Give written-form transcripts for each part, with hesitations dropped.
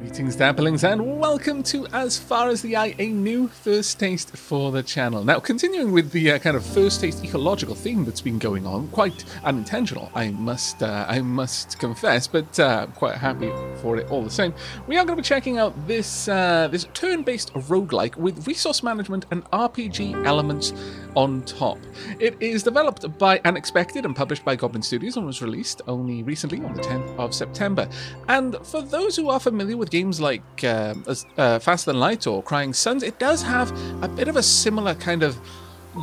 Greetings, Dapplings, and welcome to As Far As the Eye, a new first taste for the channel. Now, continuing with the kind of first taste ecological theme that's been going on, quite unintentional, I must confess, but I'm quite happy for it all the same. We are going to be checking out this this turn-based roguelike with resource management and RPG elements on top. It is developed by Unexpected and published by Goblinz Studios and was released only recently on the 10th of September. And for those who are familiar with games like Faster Than Light or Crying Suns, it does have a bit of a similar kind of,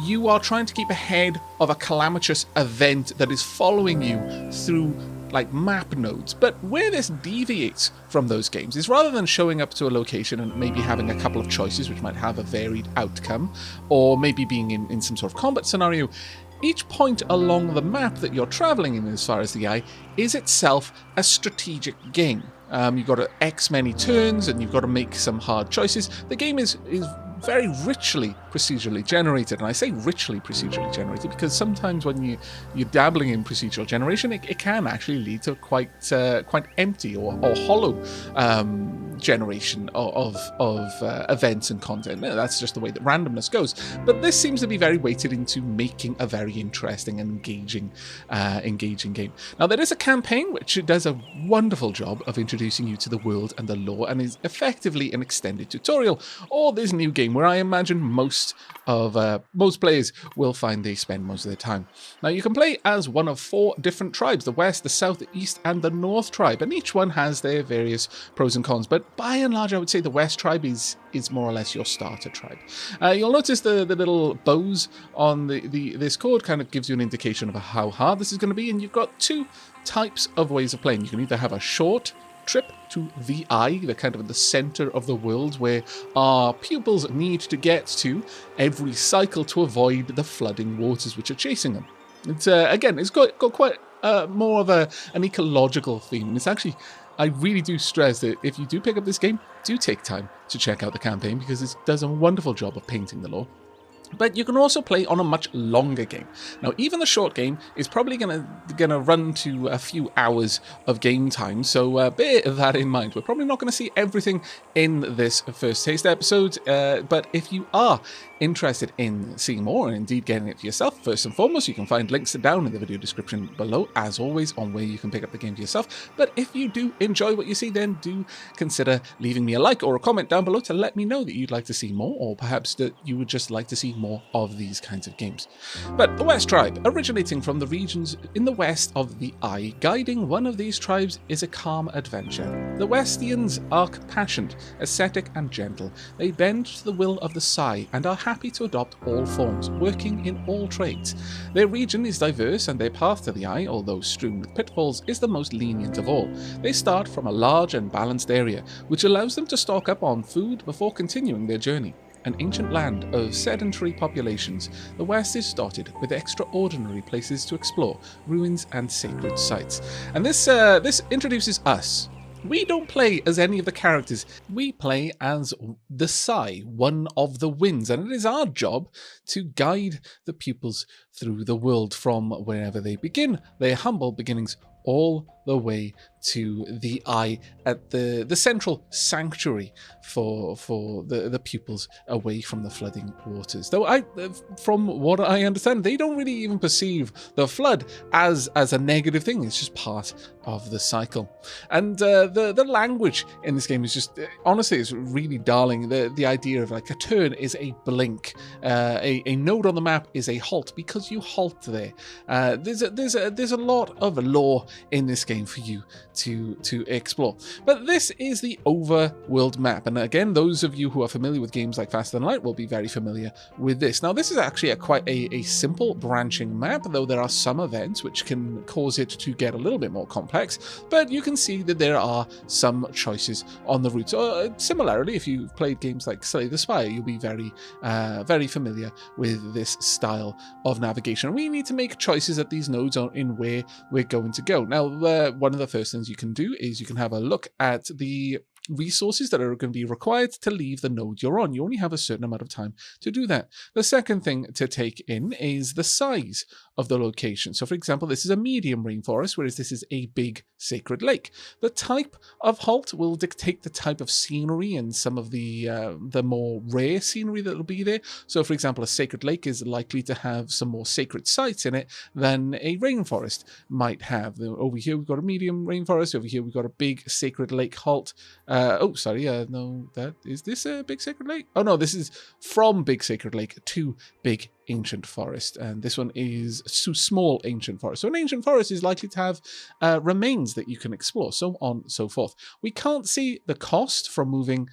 you are trying to keep ahead of a calamitous event that is following you through like map nodes. But where this deviates from those games is rather than showing up to a location and maybe having a couple of choices which might have a varied outcome, or maybe being in some sort of combat scenario, each point along the map that you're traveling in As Far As the Eye is itself a strategic game. You've got to X many turns and you've got to make some hard choices. The game is very richly procedurally generated, and I say richly procedurally generated because sometimes when you're dabbling in procedural generation, it can actually lead to quite empty or hollow generation of events and content. That's just the way that randomness goes. But this seems to be very weighted into making a very interesting and engaging game. Now, there is a campaign which does a wonderful job of introducing you to the world and the lore, and is effectively an extended tutorial, or this new game where I imagine most players will find they spend most of their time. Now, you can play as one of 4 different tribes: the West, the South, the East, and the North tribe, and each one has their various pros and cons, but by and large I would say the West tribe is more or less your starter tribe. You'll notice the little bows on this chord kind of gives you an indication of how hard this is going to be, and you've got 2 types of ways of playing. You can either have a short trip to the eye, the kind of the center of the world where our pupils need to get to every cycle to avoid the flooding waters which are chasing them. It's again, it's got quite more of an ecological theme. It's actually, I really do stress that if you do pick up this game, do take time to check out the campaign because it does a wonderful job of painting the lore. But you can also play on a much longer game. Now, even the short game is probably gonna run to a few hours of game time, so bear that in mind. We're probably not going to see everything in this first taste episode, but if you are interested in seeing more and indeed getting it for yourself, first and foremost, you can find links down in the video description below, as always, on where you can pick up the game for yourself. But if you do enjoy what you see, then do consider leaving me a like or a comment down below to let me know that you'd like to see more, or perhaps that you would just like to see more of these kinds of games. But the West tribe, originating from the regions in the west of the Eye, guiding one of these tribes is a calm adventure. The Westians are compassionate, ascetic, and gentle. They bend to the will of the Sai and are happy to adopt all forms, working in all trades. Their region is diverse and their path to the Eye, although strewn with pitfalls, is the most lenient of all. They start from a large and balanced area, which allows them to stock up on food before continuing their journey. An ancient land of sedentary populations, the West is dotted with extraordinary places to explore, ruins and sacred sites. And this introduces us. We don't play as any of the characters. We play as the Sai, one of the winds, and it is our job to guide the pupils through the world from wherever they begin, their humble beginnings, all the way to the Eye at the central sanctuary for the pupils away from the flooding waters. Though from what I understand, they don't really even perceive the flood as a negative thing. It's just part of the cycle. And the language in this game is just, honestly, it's really darling. The idea of like a turn is a blink, a node on the map is a halt because you halt there. There's a lot of lore in this game for you to explore. But this is the overworld map, and again, those of you who are familiar with games like Faster Than Light will be very familiar with this. Now, this is actually quite a simple branching map, though there are some events which can cause it to get a little bit more complex, but you can see that there are some choices on the route. Similarly, if you've played games like Slay the Spire, you'll be very familiar with this style of navigation. We need to make choices at these nodes in where we're going to go. Now, one of the first things you can do is you can have a look at the resources that are going to be required to leave the node you're on. You only have a certain amount of time to do that. The second thing to take in is the size of the location. So for example, this is a medium rainforest, whereas this is a big sacred lake. The type of halt will dictate the type of scenery and some of the more rare scenery that will be there. So for example, a sacred lake is likely to have some more sacred sites in it than a rainforest might have. Over here we've got a medium rainforest, over here we've got a big sacred lake halt. No, is this a big sacred lake? Oh no, this is from big sacred lake to big ancient forest, and this one is small ancient forest. So an ancient forest is likely to have remains that you can explore, so on and so forth. We can't see the cost from moving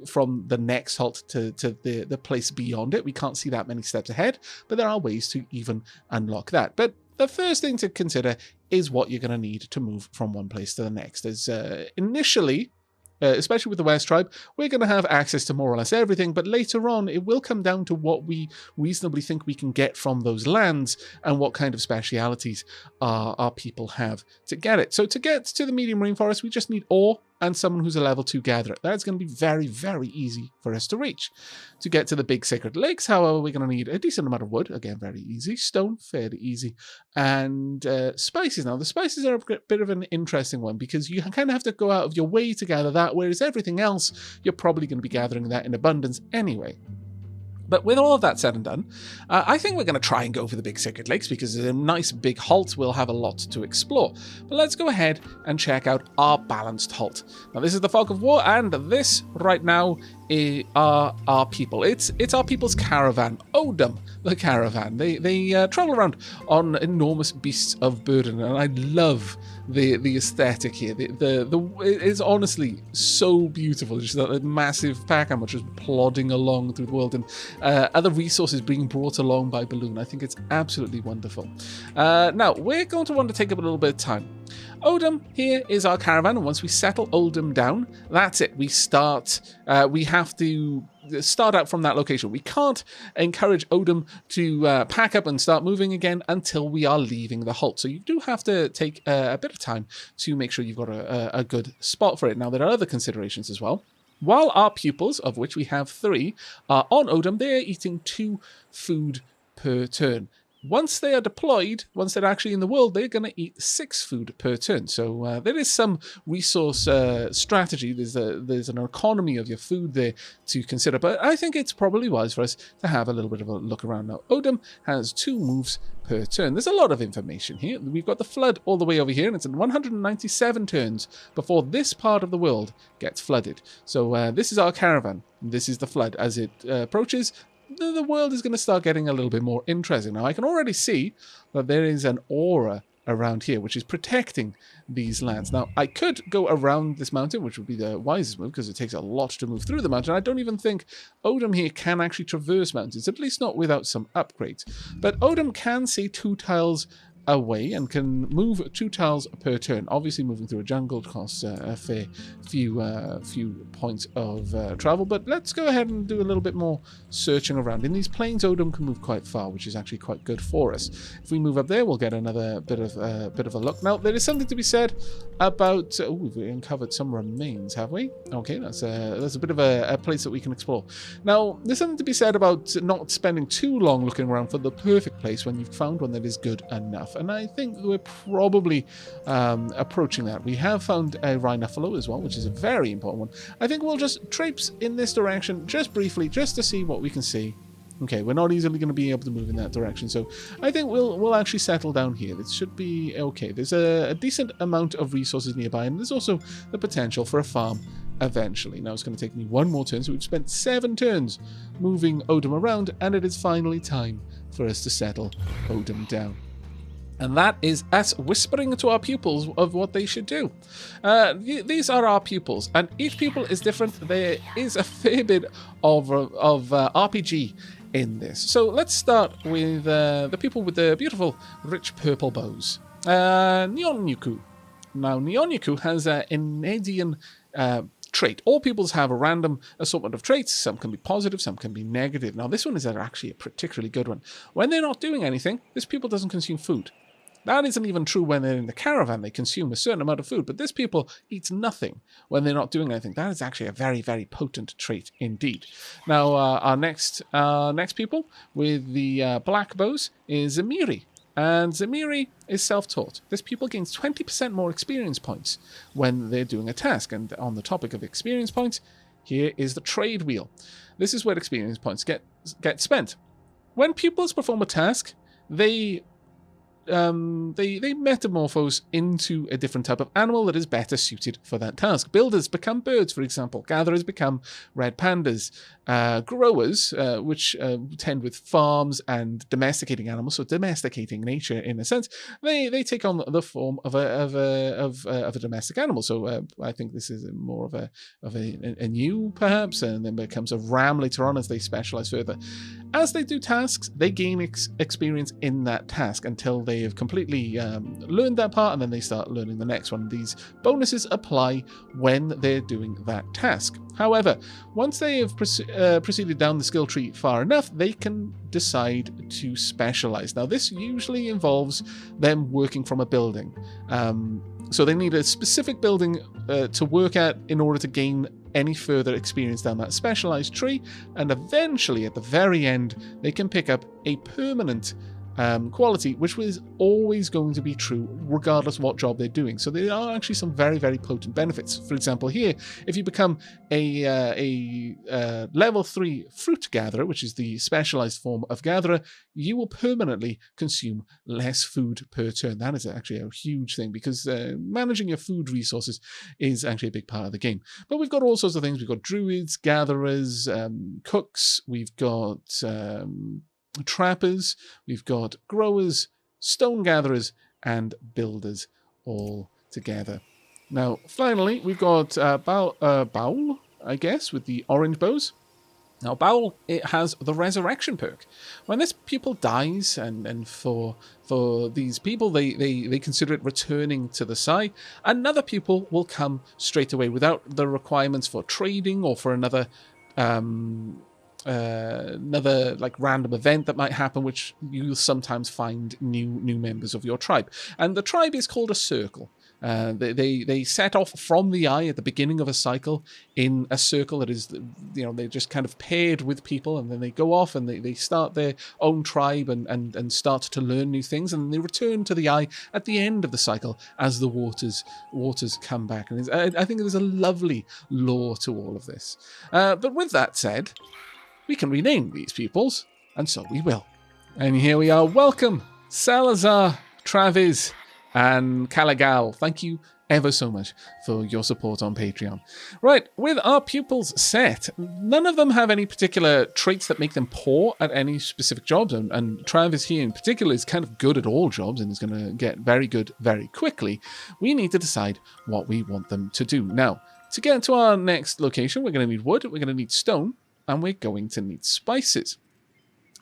from the next halt to the place beyond it. We can't see that many steps ahead, but there are ways to even unlock that. But the first thing to consider is what you're going to need to move from one place to the next. As initially, especially with the West Tribe, we're going to have access to more or less everything, but later on it will come down to what we reasonably think we can get from those lands and what kind of specialities our people have to get it. So to get to the medium rainforest, we just need ore and someone who's a level 2 gatherer. That's going to be very, very easy for us to reach. To get to the big sacred lakes, however, we're going to need a decent amount of wood. Again, very easy. Stone, fairly easy. And spices. Now, the spices are a bit of an interesting one because you kind of have to go out of your way to gather that, whereas everything else, you're probably going to be gathering that in abundance anyway. But with all of that said and done, I think we're going to try and go for the big sacred lakes because a nice big halt will have a lot to explore. But let's go ahead and check out our balanced halt. Now this is the Fog of War, and this right now are our people. It's our people's caravan, Odom, the caravan. They travel around on enormous beasts of burden, and I love the aesthetic here. It's honestly so beautiful. Just that massive pack hammer just plodding along through the world, and other resources being brought along by balloon. I think it's absolutely wonderful. Now we're going to want to take up a little bit of time. Odom here is our caravan, and once we settle Odom down, that's it. We start. We have to start out from that location. We can't encourage Odom to pack up and start moving again until we are leaving the halt. So you do have to take a bit of time to make sure you've got a good spot for it. Now there are other considerations as well. While our pupils, of which we have 3, are on Odom, they are eating 2 food per turn. Once they are deployed, once they're actually in the world, they're going to eat 6 food per turn. So there is some resource strategy. There's an economy of your food there to consider. But I think it's probably wise for us to have a little bit of a look around now. Odom has 2 moves per turn. There's a lot of information here. We've got the flood all the way over here, and it's in 197 turns before this part of the world gets flooded. So this is our caravan. This is the flood. As it approaches, the world is going to start getting a little bit more interesting. Now, I can already see that there is an aura around here, which is protecting these lands. Now, I could go around this mountain, which would be the wisest move, because it takes a lot to move through the mountain. I don't even think Odom here can actually traverse mountains, at least not without some upgrades. But Odom can see 2 tiles away and can move 2 tiles per turn. Obviously, moving through a jungle costs a fair few points of travel, but let's go ahead and do a little bit more searching around. In these plains, Odom can move quite far, which is actually quite good for us. If we move up there, we'll get another bit of a look. Now, there is something to be said about... we've uncovered some remains, have we? Okay, that's a bit of a place that we can explore. Now, there's something to be said about not spending too long looking around for the perfect place when you've found one that is good enough. And I think we're probably approaching that. We have found a rhinophilo as well, which is a very important one. I think we'll just traipse in this direction just briefly, just to see what we can see. Okay, we're not easily going to be able to move in that direction, so I think we'll actually settle down here. This should be okay. There's a decent amount of resources nearby, and there's also the potential for a farm eventually. Now it's going to take me 1 more turn, so we've spent 7 turns moving Odom around, and it is finally time for us to settle Odom down. And that is us whispering to our pupils of what they should do. These are our pupils, and each pupil is different. There is a fair bit of RPG in this. So let's start with the people with the beautiful, rich purple bows. Nyonyuku. Now, Nyonyuku has an Enedian trait. All pupils have a random assortment of traits. Some can be positive, some can be negative. Now, this one is actually a particularly good one. When they're not doing anything, this pupil doesn't consume food. That isn't even true when they're in the caravan. They consume a certain amount of food, but this pupil eats nothing when they're not doing anything. That is actually a very, very potent trait indeed. Now, our next pupil with the black bows is Zamiri. And Zamiri is self-taught. This pupil gains 20% more experience points when they're doing a task. And on the topic of experience points, here is the trade wheel. This is where experience points get spent. When pupils perform a task, they metamorphose into a different type of animal that is better suited for that task. Builders become birds, for example. Gatherers become red pandas. Growers, which tend with farms and domesticating animals, so domesticating nature in a sense, they take on the form of a domestic animal. So I think this is more of a new, perhaps, and then becomes a ram later on as they specialize further. As they do tasks, they gain experience in that task until they have completely learned that part, and then they start learning the next one. These bonuses apply when they're doing that task. However, once they have proceeded down the skill tree far enough, they can decide to specialize. Now, this usually involves them working from a building. So they need a specific building to work at in order to gain any further experience down that specialized tree, and eventually, at the very end, they can pick up a permanent quality, which was always going to be true regardless of what job they're doing. So there are actually some very, very potent benefits. For example, here, if you become a level 3 fruit gatherer, which is the specialized form of gatherer, you will permanently consume less food per turn. That is actually a huge thing, because managing your food resources is actually a big part of the game. But we've got all sorts of things. We've got druids, gatherers, cooks, we've got trappers, we've got growers, stone gatherers, and builders all together. Now, finally, we've got Baul, I guess, with the orange bows. Now, Baul, it has the resurrection perk. When this pupil dies, and for these people, they consider it returning to the side, another pupil will come straight away without the requirements for trading or for another like random event that might happen, which you'll sometimes find new members of your tribe. And the tribe is called a circle. They set off from the eye at the beginning of a cycle in a circle that is, they're just kind of paired with people, and then they go off and they start their own tribe and start to learn new things, and they return to the eye at the end of the cycle as the waters come back. And I think there's a lovely lore to all of this. But with that said, we can rename these pupils, and so we will. And here we are. Welcome, Salazar, Travis, and Calagal. Thank you ever so much for your support on Patreon. Right, with our pupils set, none of them have any particular traits that make them poor at any specific jobs, and Travis here in particular is kind of good at all jobs and is going to get very good very quickly. We need to decide what we want them to do. Now, to get to our next location, we're going to need wood, we're going to need stone, and we're going to need spices.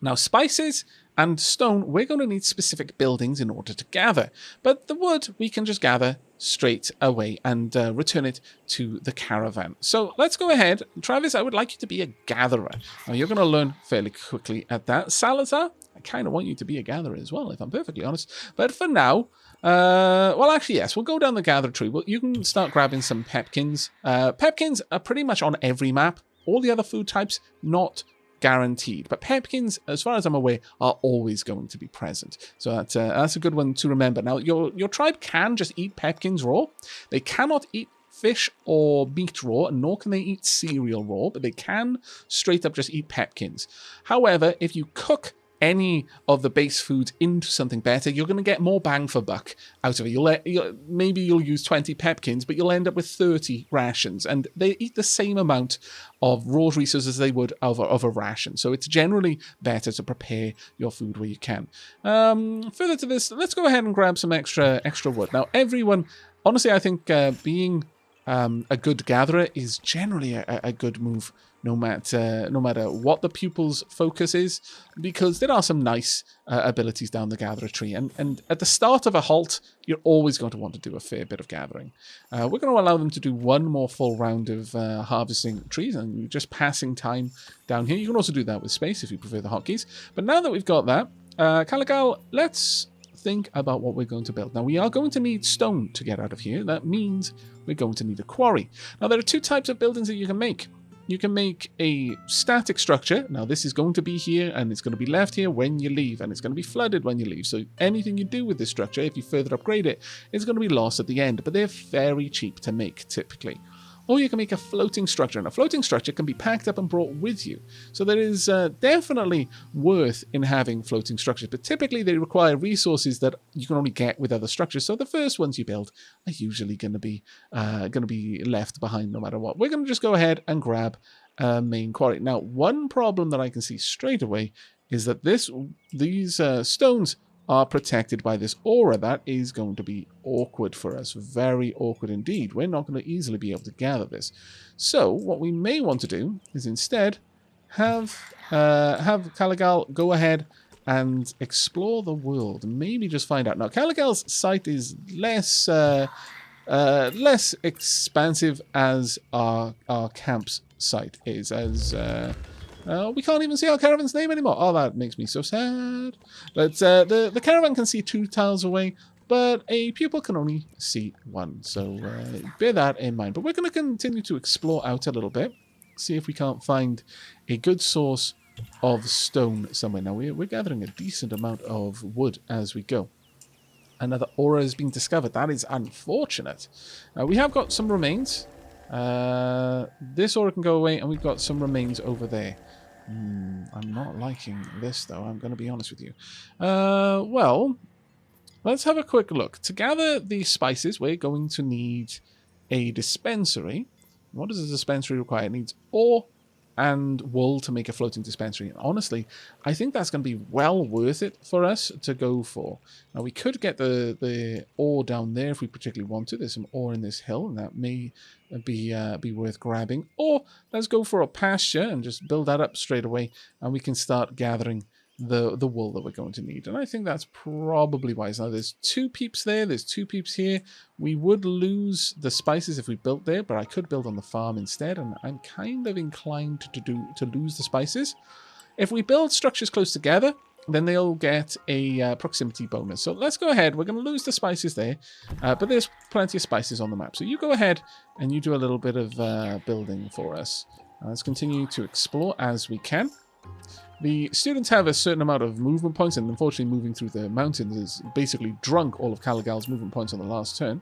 Now, spices and stone, we're going to need specific buildings in order to gather. But the wood, we can just gather straight away and return it to the caravan. So let's go ahead. Travis, I would like you to be a gatherer. Now, you're going to learn fairly quickly at that. Salazar, I kind of want you to be a gatherer as well, if I'm perfectly honest. But for now, well, actually, yes, we'll go down the gather tree. Well, you can start grabbing some pepkins. Pepkins are pretty much on every map. All the other food types, not guaranteed. But pepkins, as far as I'm aware, are always going to be present. So that's a good one to remember. Now, your tribe can just eat pepkins raw. They cannot eat fish or meat raw, nor can they eat cereal raw, but they can straight up just eat pepkins. However, if you cook any of the base foods into something better, you're going to get more bang for buck out of it. Maybe you'll use 20 pepkins, but you'll end up with 30 rations, and they eat the same amount of raw resources as they would of a ration. So it's generally better to prepare your food where you can. Further to this, let's go ahead and grab some extra wood. Now, everyone, honestly, I think being a good gatherer is generally a good move, no matter what the pupil's focus is, because there are some nice abilities down the gatherer tree. And at the start of a halt, you're always going to want to do a fair bit of gathering. We're going to allow them to do one more full round of harvesting trees and just passing time down here. You can also do that with space if you prefer the hotkeys. But now that we've got that, Calagal, let's think about what we're going to build. Now, we are going to need stone to get out of here. That means we're going to need a quarry. Now, there are two types of buildings that you can make. You can make a static structure. Now, this is going to be here, and it's going to be left here when you leave, and it's going to be flooded when you leave. So anything you do with this structure, if you further upgrade it, is going to be lost at the end. But they're very cheap to make, typically. Or you can make a floating structure, and a floating structure can be packed up and brought with you. So there is definitely worth in having floating structures, but typically they require resources that you can only get with other structures. So the first ones you build are usually going to be left behind no matter what. We're going to just go ahead and grab a main quarry. Now, one problem that I can see straight away is that these stones are protected by this aura. That is going to be awkward for us. Very awkward indeed. We're not going to easily be able to gather this. So what we may want to do is instead have Caligal go ahead and explore the world. Maybe just find out. Now, Caligal's site is less expansive as our camp's site is, as we can't even see our caravan's name anymore. Oh, that makes me so sad. But the caravan can see 2 tiles away, but a pupil can only see 1. So bear that in mind. But we're going to continue to explore out a little bit, see if we can't find a good source of stone somewhere. Now, we're gathering a decent amount of wood as we go. Another aura has been discovered. That is unfortunate. We have got some remains. This aura can go away, and we've got some remains over there. I'm not liking this, though. I'm going to be honest with you. Well, let's have a quick look. To gather the spices, we're going to need a dispensary. What does a dispensary require? It needs ore and wool to make a floating dispensary. And honestly, I think that's going to be well worth it for us to go for. Now, we could get the ore down there if we particularly want to. There's some ore in this hill, and that may be worth grabbing. Or let's go for a pasture and just build that up straight away, and we can start gathering the wool that we're going to need. And I think that's probably wise. Now, there's 2 peeps there. There's 2 peeps here. We would lose the spices if we built there, but I could build on the farm instead, and I'm kind of inclined to lose the spices. If we build structures close together, then they'll get a proximity bonus. So let's go ahead. We're going to lose the spices there, but there's plenty of spices on the map. So you go ahead and you do a little bit of building for us. Let's continue to explore as we can. The students have a certain amount of movement points, and unfortunately moving through the mountains has basically drunk all of Caligal's movement points on the last turn.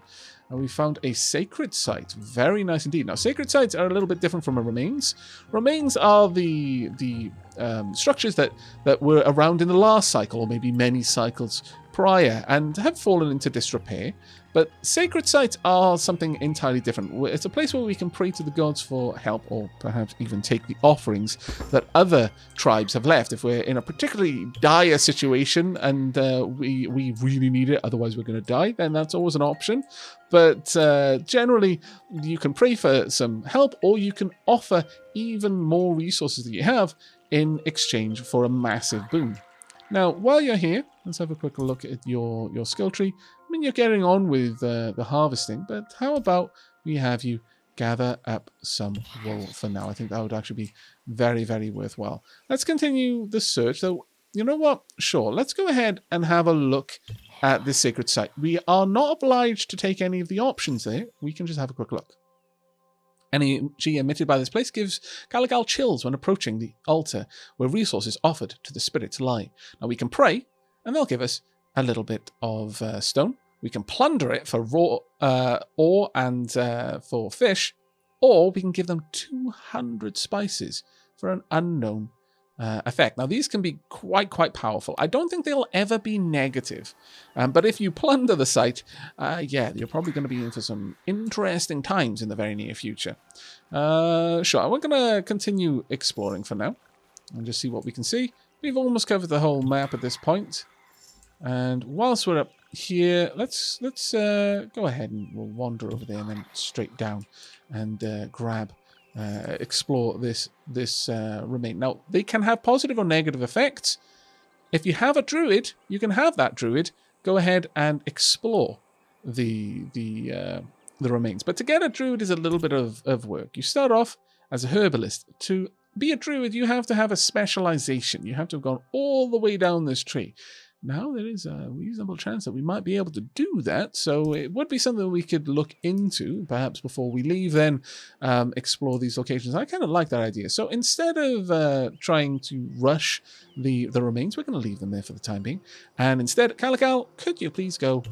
And we found a sacred site. Very nice indeed. Now, sacred sites are a little bit different from a remains. Remains are the structures that were around in the last cycle, or maybe many cycles prior, and have fallen into disrepair. But sacred sites are something entirely different. It's a place where we can pray to the gods for help, or perhaps even take the offerings that other tribes have left. If we're in a particularly dire situation and we really need it, otherwise we're going to die, then that's always an option. But generally, you can pray for some help, or you can offer even more resources that you have in exchange for a massive boon. Now, while you're here, let's have a quick look at your skill tree. I mean, you're getting on with the harvesting, but how about we have you gather up some wool for now? I think that would actually be very, very worthwhile. Let's continue the search, though. You know what? Sure, let's go ahead and have a look at this sacred site. We are not obliged to take any of the options there. We can just have a quick look. Energy emitted by this place gives Caligal chills when approaching the altar where resources offered to the spirits lie. Now, we can pray, and they'll give us a little bit of stone. We can plunder it for raw ore and for fish, or we can give them 200 spices for an unknown effect. Now, these can be quite powerful. I don't think they'll ever be negative, but if you plunder the site, yeah, you're probably going to be in for some interesting times in the very near future. Sure, we're going to continue exploring for now and just see what we can see. We've almost covered the whole map at this point, and whilst we're up here, let's go ahead and we'll wander over there and then straight down and explore this remain. Now, they can have positive or negative effects. If you have a druid, you can have that druid go ahead and explore the remains. But to get a druid is a little bit of work. You start off as a herbalist. To be a druid, you have to have a specialization. You have to have gone all the way down this tree. now there is a reasonable chance that we might be able to do that. So it would be something we could look into, perhaps before we leave, then explore these locations. I kind of like that idea. So instead of trying to rush the remains, we're going to leave them there for the time being. And instead, Calical, could you please go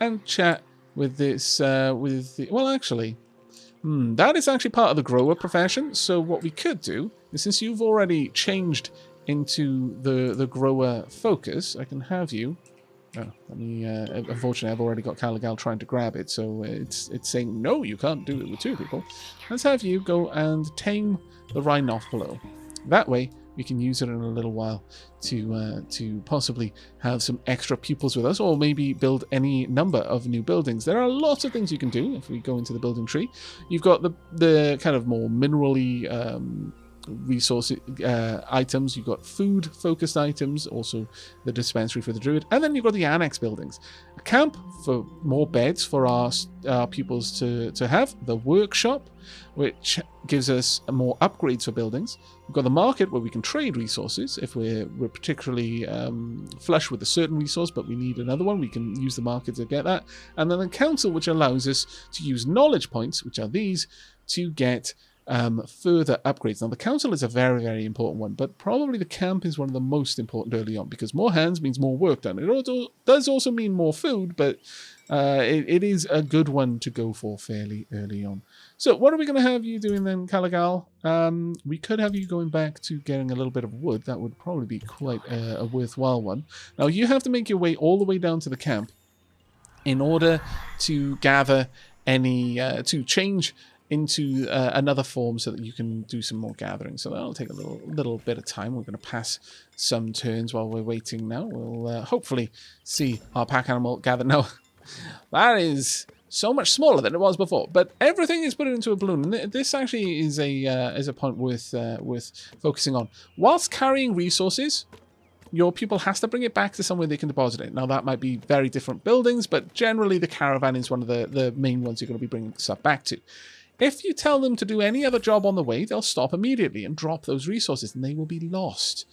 and chat with this, well, actually, that is actually part of the grower profession. So what we could do is, since you've already changed into the grower focus, I can have you. Oh, let me. Unfortunately, I've already got Caligal trying to grab it, so it's saying no, you can't do it with two people. Let's have you go and tame the Rhinoff below. That way, we can use it in a little while to possibly have some extra pupils with us, or maybe build any number of new buildings. There are lots of things you can do if we go into the building tree. You've got the kind of more minerally resource items. You've got food focused items, also the dispensary for the druid, and then you've got the annex buildings, a camp for more beds for our pupils to have, the workshop, which gives us more upgrades for buildings. We've got the market where we can trade resources if we're particularly flush with a certain resource but we need another one. We can use the market to get that. And then the council, which allows us to use knowledge points, which are these, to get further upgrades. Now the council is a very, very important one, but probably the camp is one of the most important early on, because more hands means more work done. It does also mean more food, but it is a good one to go for fairly early on. So what are we going to have you doing then, Caligal? We could have you going back to getting a little bit of wood. That would probably be quite a worthwhile one. Now you have to make your way all the way down to the camp in order to gather any, to change into another form so that you can do some more gathering. So that'll take a little bit of time. We're going to pass some turns while we're waiting now. We'll hopefully see our pack animal gather. Now, that is so much smaller than it was before, but everything is put into a balloon. And this actually is a point worth focusing on. Whilst carrying resources, your pupil has to bring it back to somewhere they can deposit it. Now, that might be very different buildings, but generally the caravan is one of the main ones you're going to be bringing stuff back to. If you tell them to do any other job on the way, they'll stop immediately and drop those resources, and they will be lost.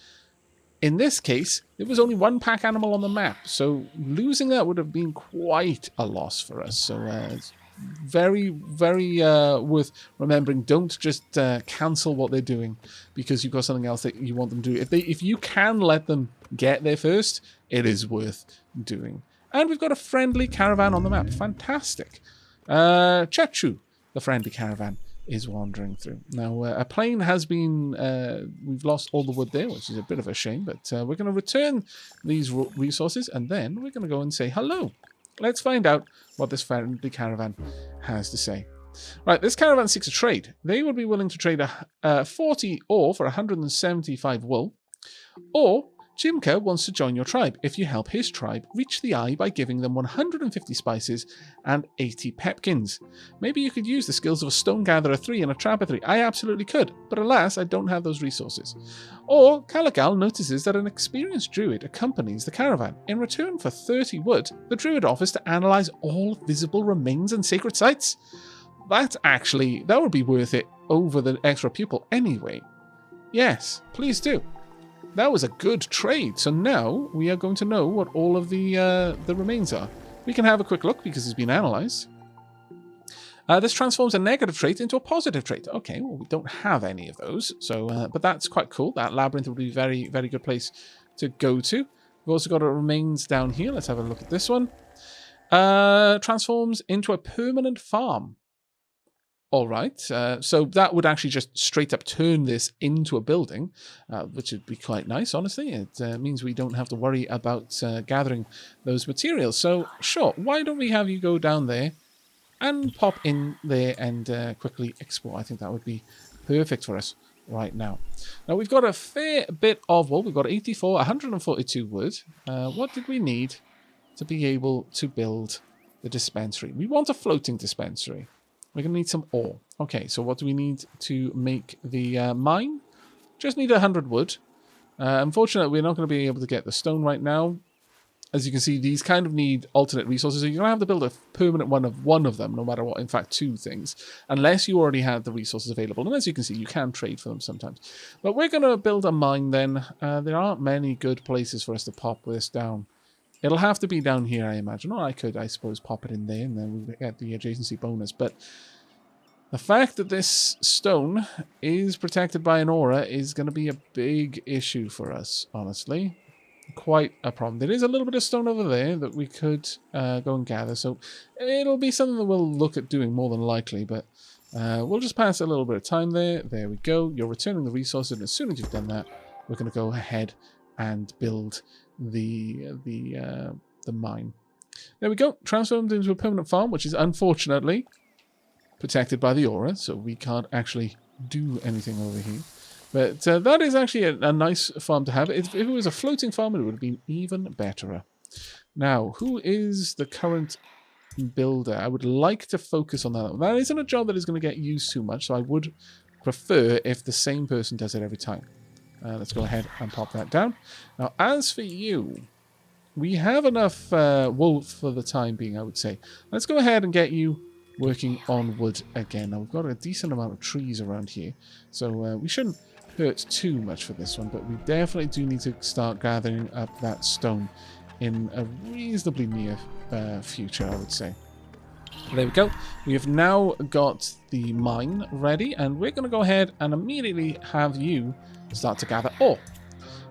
In this case, there was only one pack animal on the map, so losing that would have been quite a loss for us. So it's very, very worth remembering. Don't just cancel what they're doing because you've got something else that you want them to do. If you can let them get there first, it is worth doing. And we've got a friendly caravan on the map. Fantastic. Chechu, the friendly caravan, is wandering through. Now, a plane has been... we've lost all the wood there, which is a bit of a shame, but we're going to return these resources, and then we're going to go and say hello. Let's find out what this friendly caravan has to say. Right, this caravan seeks a trade. They would be willing to trade 40 ore for 175 wool, or Jimka wants to join your tribe if you help his tribe reach the eye by giving them 150 spices and 80 pepkins. Maybe you could use the skills of a stone gatherer 3 and a trapper 3. I absolutely could, but alas, I don't have those resources. Or Caligal notices that an experienced druid accompanies the caravan. In return for 30 wood, the druid offers to analyze all visible remains and sacred sites. That would be worth it over the extra pupil anyway. Yes, please do. That was a good trade. So now we are going to know what all of the remains are. We can have a quick look because it's been analyzed. This transforms a negative trait into a positive trait. Okay, well, we don't have any of those. So, but that's quite cool. That labyrinth would be a very, very good place to go to. We've also got a remains down here. Let's have a look at this one. Transforms into a permanent farm. All right, so that would actually just straight up turn this into a building, which would be quite nice, honestly. It means we don't have to worry about gathering those materials. So, sure, why don't we have you go down there and pop in there and quickly explore? I think that would be perfect for us right now. Now, we've got a fair bit of wool. We've got 84, 142 wood. What did we need to be able to build the dispensary? We want a floating dispensary. We're going to need some ore. Okay, so what do we need to make the mine? Just need 100 wood. Unfortunately, we're not going to be able to get the stone right now. as you can see, these kind of need alternate resources. So you're going to have to build a permanent one of them, no matter what. In fact, 2 things, unless you already have the resources available. And as you can see, you can trade for them sometimes. But we're going to build a mine then. There aren't many good places for us to pop this down. It'll have to be down here, I imagine. Or I could, I suppose, pop it in there, and then we get the adjacency bonus. But the fact that this stone is protected by an aura is going to be a big issue for us, honestly. Quite a problem. There is a little bit of stone over there that we could go and gather, so it'll be something that we'll look at doing more than likely, but we'll just pass a little bit of time there. There we go. You're returning the resources, and as soon as you've done that, we're going to go ahead and build the mine. There we go. Transformed into a permanent farm, which is unfortunately protected by the aura, so we can't actually do anything over here. But that is actually a nice farm to have. If it was a floating farm, it would have been even better. Now, who is the current builder? I would like to focus on that. That isn't a job that is going to get used too much, so I would prefer if the same person does it every time. Let's go ahead and pop that down. Now, as for you, we have enough wool for the time being, I would say. Let's go ahead and get you working on wood again. Now, we've got a decent amount of trees around here, so we shouldn't hurt too much for this one, but we definitely do need to start gathering up that stone in a reasonably near future, I would say. There we go. We have now got the mine ready, and we're going to go ahead and immediately have you start to gather ore.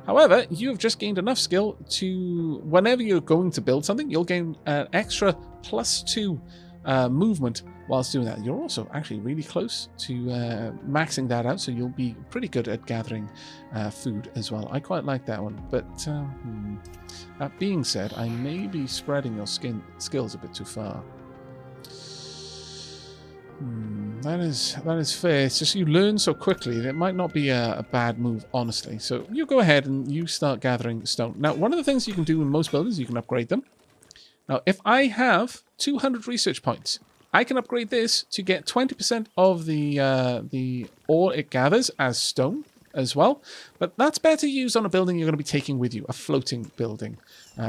However, you have just gained enough skill to, whenever you're going to build something, you'll gain an extra +2 movement whilst doing that. You're also actually really close to maxing that out, so you'll be pretty good at gathering food as well. I quite like that one, but that being said, I may be spreading your skills a bit too far. That is fair. It's just you learn so quickly that it might not be a bad move, honestly. So you go ahead and you start gathering stone. Now, one of the things you can do in most buildings, you can upgrade them. Now, if I have 200 research points, I can upgrade this to get 20% of the ore it gathers as stone as well. But that's better used on a building you're going to be taking with you, a floating building.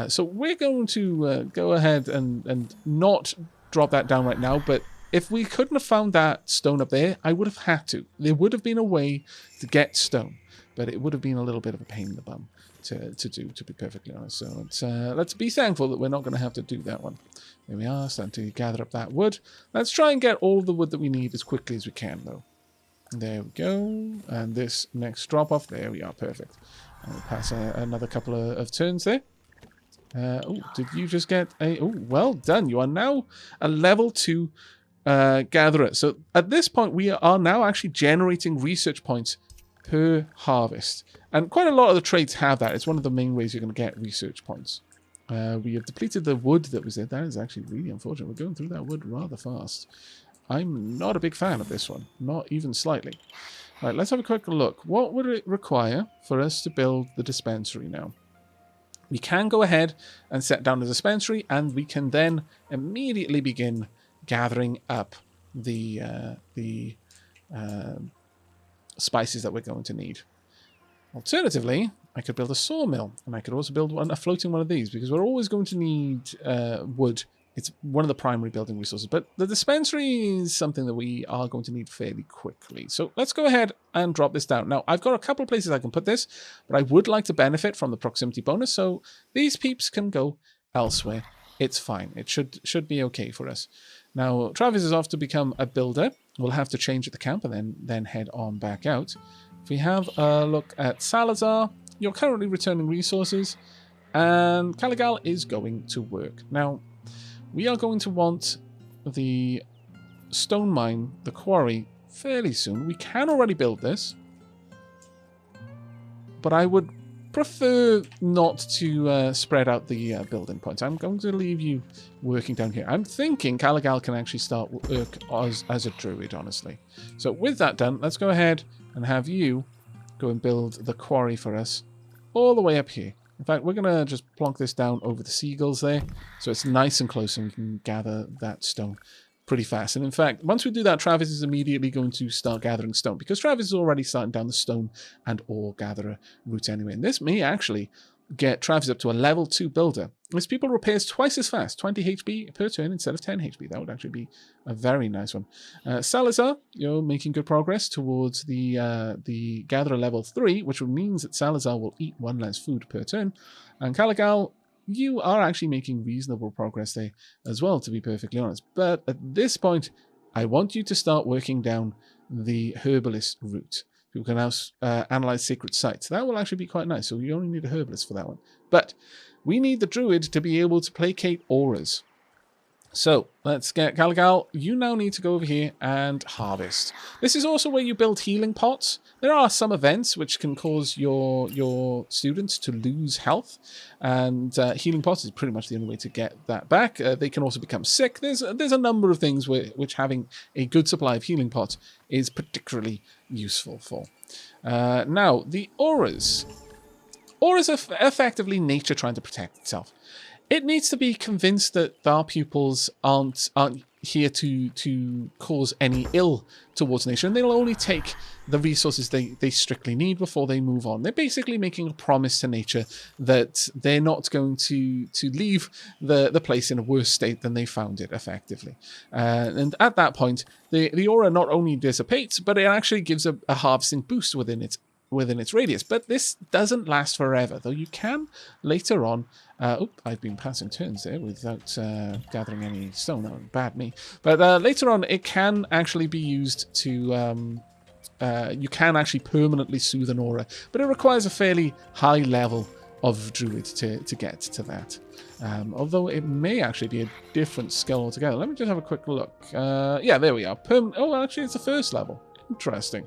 So we're going to go ahead and not drop that down right now. But if we couldn't have found that stone up there, I would have had to. There would have been a way to get stone, but it would have been a little bit of a pain in the bum to do, to be perfectly honest. So let's be thankful that we're not going to have to do that one. There we are, starting to gather up that wood. Let's try and get all of the wood that we need as quickly as we can, though. There we go. And this next drop-off, there we are, perfect. I'll pass another couple of turns there. Oh, did you just get a... Oh, well done. You are now a level 2 gatherer. So at this point, we are now actually generating research points per harvest. And quite a lot of the trades have that. It's one of the main ways you're going to get research points. We have depleted the wood that was there. That is actually really unfortunate. We're going through that wood rather fast. I'm not a big fan of this one. Not even slightly. All right, let's have a quick look. What would it require for us to build the dispensary now? We can go ahead and set down the dispensary, and we can then immediately begin gathering up the spices that we're going to need. Alternatively, I could build a sawmill, and I could also build a floating one of these, because we're always going to need wood. It's one of the primary building resources, but the dispensary is something that we are going to need fairly quickly. So let's go ahead and drop this down. Now, I've got a couple of places I can put this, but I would like to benefit from the proximity bonus, so these peeps can go elsewhere. It's fine. It should be okay for us. Now, Travis is off to become a builder. We'll have to change at the camp and then head on back out. If we have a look at Salazar, you're currently returning resources, and Caligal is going to work. Now, we are going to want the stone mine, the quarry, fairly soon. We can already build this, but I would prefer not to spread out the building points. I'm going to leave you working down here. I'm thinking Caligal can actually start work as a druid, honestly. So with that done, let's go ahead and have you go and build the quarry for us all the way up here. In fact, we're going to just plonk this down over the seagulls there, so it's nice and close and we can gather that stone pretty fast. And in fact, once we do that, Travis is immediately going to start gathering stone, because Travis is already starting down the stone and ore gatherer route anyway. And this may actually get Travis up to a level 2 builder. This Pupil repairs twice as fast, 20 HP per turn instead of 10 HP. That would actually be a very nice one. Salazar, you're making good progress towards the Gatherer level 3, which means that Salazar will eat 1 less food per turn. And Caligal, you are actually making reasonable progress there as well, to be perfectly honest. But at this point, I want you to start working down the herbalist route. You can now analyze sacred sites. That will actually be quite nice. So you only need a herbalist for that one. But we need the druid to be able to placate auras. So let's get Caligal. You now need to go over here and harvest. This is also where you build healing pots. There are some events which can cause your students to lose health, and healing pots is pretty much the only way to get that back. They can also become sick. There's a number of things which having a good supply of healing pots is particularly useful for. Now, the auras. Auras are effectively nature trying to protect itself. It needs to be convinced that our pupils aren't here to cause any ill towards nature, and they'll only take the resources they strictly need before they move on. They're basically making a promise to nature that they're not going to leave the place in a worse state than they found it, effectively. And at that point, the aura not only dissipates, but it actually gives a harvesting boost within its radius. But this doesn't last forever, though you can later on. I've been passing turns there without gathering any stone. Oh, bad me. But later on, it can actually be used to... you can actually permanently soothe an aura, but it requires a fairly high level of druid to get to that. Although it may actually be a different skill altogether. Let me just have a quick look. Yeah, there we are. Actually, it's the first level. Interesting.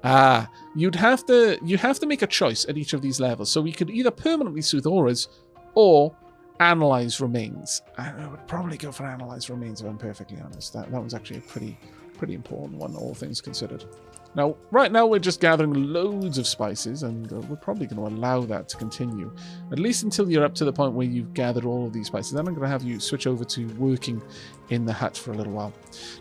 You have to make a choice at each of these levels. So we could either permanently soothe auras or analyze remains. I would probably go for analyze remains if I'm perfectly honest. That one's actually a pretty important one, all things considered. Now, right now we're just gathering loads of spices, and we're probably going to allow that to continue, at least until you're up to the point where you've gathered all of these spices. Then I'm going to have you switch over to working in the hut for a little while.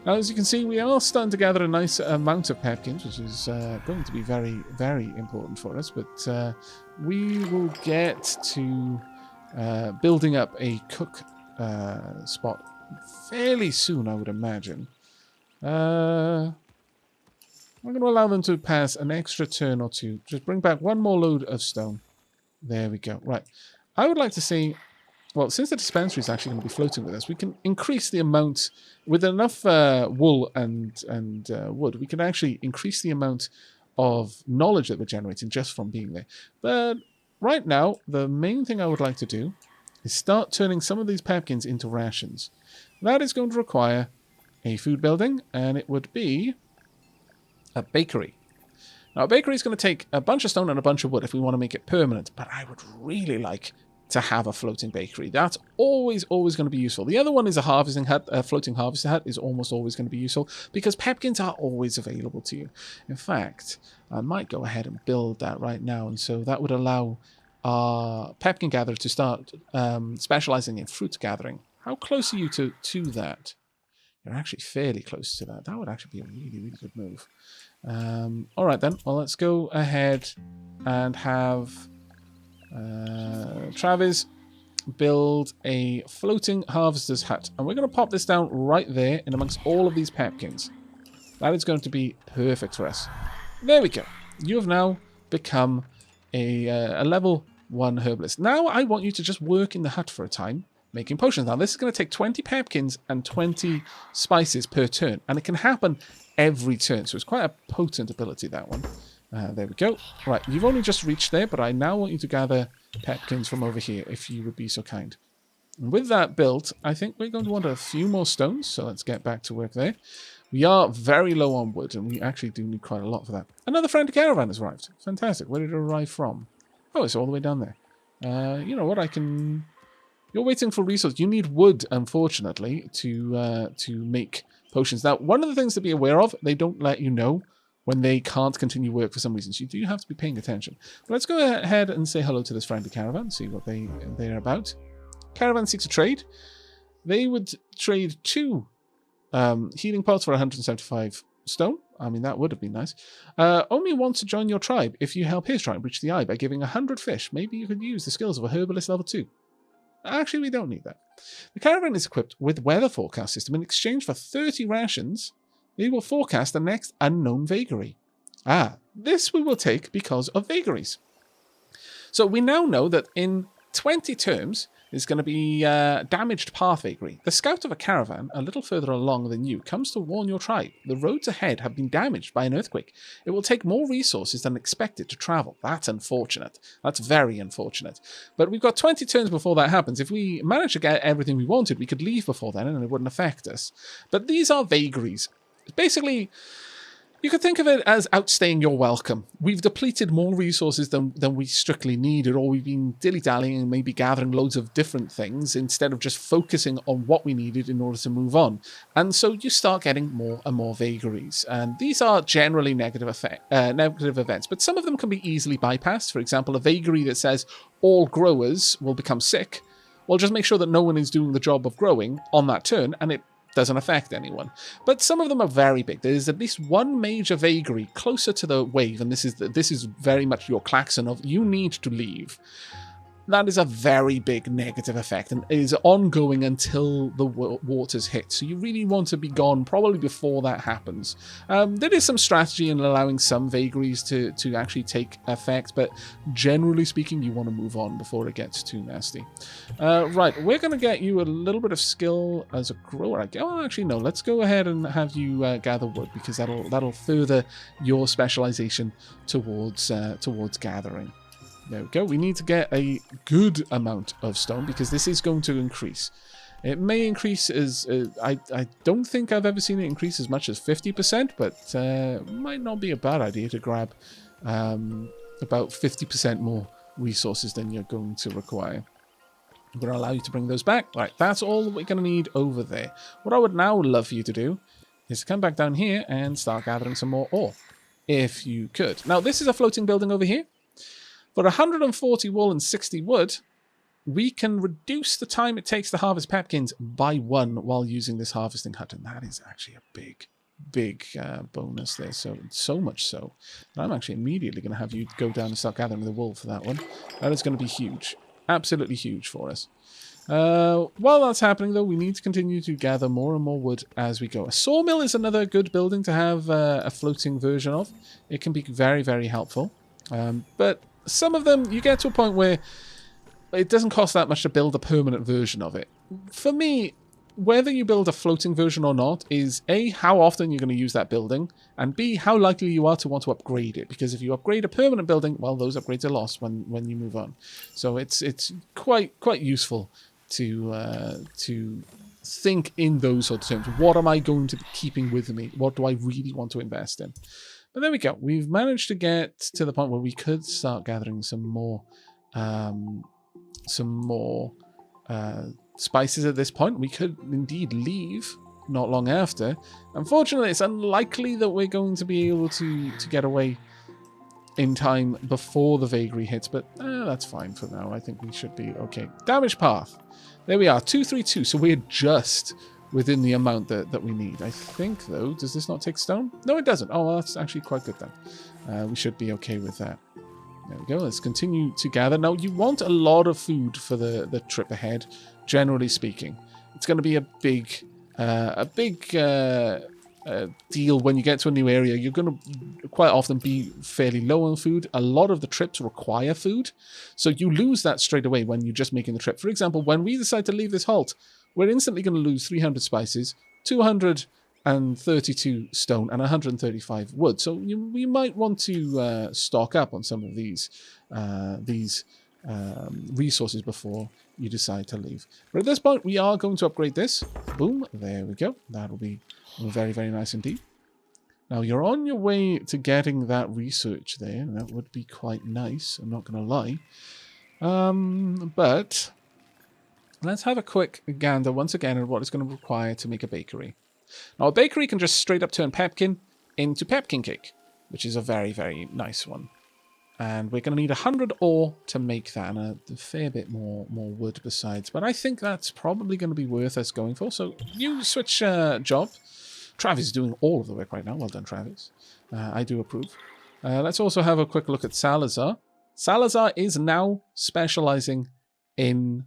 Now, as you can see, we are starting to gather a nice amount of pepkins, which is going to be very, very important for us, but we will get to building up a cook spot fairly soon, I would imagine. I'm going to allow them to pass an extra turn or two. Just bring back one more load of stone. There we go. Right. I would like to see... Well, since the dispensary is actually going to be floating with us, we can increase the amount... With enough wool and wood, we can actually increase the amount of knowledge that we're generating just from being there. But right now, the main thing I would like to do is start turning some of these pepkins into rations. That is going to require a food building, and it would be... a bakery. Now, a bakery is going to take a bunch of stone and a bunch of wood if we want to make it permanent, but I would really like to have a floating bakery. That's always going to be useful. The other one is a harvesting hut. A floating harvesting hut is almost always going to be useful because pepkins are always available to you. In fact, I might go ahead and build that right now, and so that would allow our pepkin gatherer to start specializing in fruit gathering. How close are you to that? You're actually fairly close to that. That would actually be a really, really good move. All right, then. Well, let's go ahead and have Travis build a floating harvester's hut. And we're going to pop this down right there in amongst all of these pepkins. That is going to be perfect for us. There we go. You have now become a level 1 herbalist. Now I want you to just work in the hut for a time, making potions. Now, this is going to take 20 pepkins and 20 spices per turn, and it can happen every turn, so it's quite a potent ability, that one. There we go. Right, you've only just reached there, but I now want you to gather pepkins from over here, if you would be so kind. And with that built, I think we're going to want a few more stones, so let's get back to work there. We are very low on wood, and we actually do need quite a lot for that. Another friendly caravan has arrived. Fantastic. Where did it arrive from? Oh, it's all the way down there. You know what, I can... You're waiting for resources. You need wood, unfortunately, to make potions. Now, one of the things to be aware of, they don't let you know when they can't continue work for some reason. So you do have to be paying attention. But let's go ahead and say hello to this friendly caravan, see what they're about. Caravan seeks a trade. They would trade 2 healing pots for 175 stone. I mean, that would have been nice. Omi wants to join your tribe. If you help his tribe reach the eye by giving 100 fish, maybe you could use the skills of a herbalist level 2. Actually, we don't need that. The caravan is equipped with weather forecast system. In exchange for 30 rations, they will forecast the next unknown vagary. This we will take because of vagaries. So we now know that in 20 terms, there's going to be damaged path vagary. The scout of a caravan, a little further along than you, comes to warn your tribe. The roads ahead have been damaged by an earthquake. It will take more resources than expected to travel. That's unfortunate. That's very unfortunate. But we've got 20 turns before that happens. If we manage to get everything we wanted, we could leave before then and it wouldn't affect us. But these are vagaries. Basically, you could think of it as outstaying your welcome. We've depleted more resources than we strictly needed, or we've been dilly-dallying and maybe gathering loads of different things instead of just focusing on what we needed in order to move on. And so you start getting more and more vagaries. And these are generally negative events, but some of them can be easily bypassed. For example, a vagary that says all growers will become sick. Well, just make sure that no one is doing the job of growing on that turn, and it doesn't affect anyone. But some of them are very big. There's at least one major vagary closer to the wave, and this is very much your klaxon of you need to leave. That is a very big negative effect and is ongoing until the waters hit. So you really want to be gone probably before that happens. There is some strategy in allowing some vagaries to actually take effect, but generally speaking, you want to move on before it gets too nasty. Right, we're going to get you a little bit of skill as a grower. Oh, actually, no. Let's go ahead and have you gather wood because that'll further your specialization towards gathering. There we go. We need to get a good amount of stone because this is going to increase. It may increase as... I don't think I've ever seen it increase as much as 50%, but might not be a bad idea to grab about 50% more resources than you're going to require. I'm going to allow you to bring those back. Right, that's all that we're going to need over there. What I would now love for you to do is to come back down here and start gathering some more ore, if you could. Now, this is a floating building over here. For 140 wool and 60 wood, we can reduce the time it takes to harvest pepkins by 1 while using this harvesting hut. And that is actually a big bonus there. So much so that I'm actually immediately going to have you go down and start gathering the wool for that one. That is going to be huge. Absolutely huge for us. While that's happening, though, we need to continue to gather more and more wood as we go. A sawmill is another good building to have a floating version of. It can be very, very helpful. But some of them, you get to a point where it doesn't cost that much to build a permanent version of it. For me, whether you build a floating version or not is A, how often you're going to use that building, and B, how likely you are to want to upgrade it. Because if you upgrade a permanent building, well, those upgrades are lost when you move on. So it's quite useful to think in those sort of terms. What am I going to be keeping with me? What do I really want to invest in? But there we go. We've managed to get to the point where we could start gathering some more spices at this point. We could indeed leave not long after. Unfortunately, it's unlikely that we're going to be able to get away in time before the vagary hits, but that's fine for now. I think we should be okay. Damage path. There we are, 232. So we're just within the amount that we need. I think, though, does this not take stone? No, it doesn't. Oh, well, that's actually quite good then. We should be okay with that. There we go. Let's continue to gather. Now, you want a lot of food for the trip ahead, generally speaking. It's going to be a big deal when you get to a new area. You're going to quite often be fairly low on food. A lot of the trips require food, so you lose that straight away when you're just making the trip. For example, when we decide to leave this halt, we're instantly going to lose 300 spices, 232 stone, and 135 wood. So we might want to stock up on some of these resources before you decide to leave. But at this point, we are going to upgrade this. Boom, there we go. That'll be very, very nice indeed. Now, you're on your way to getting that research there. That would be quite nice, I'm not going to lie. But let's have a quick gander once again at what it's going to require to make a bakery. Now, a bakery can just straight up turn pepkin into pepkin cake, which is a very, very nice one. And we're going to need 100 ore to make that, and a fair bit more wood besides. But I think that's probably going to be worth us going for. So you switch job. Travis is doing all of the work right now. Well done, Travis. I do approve. Let's also have a quick look at Salazar. Salazar is now specializing in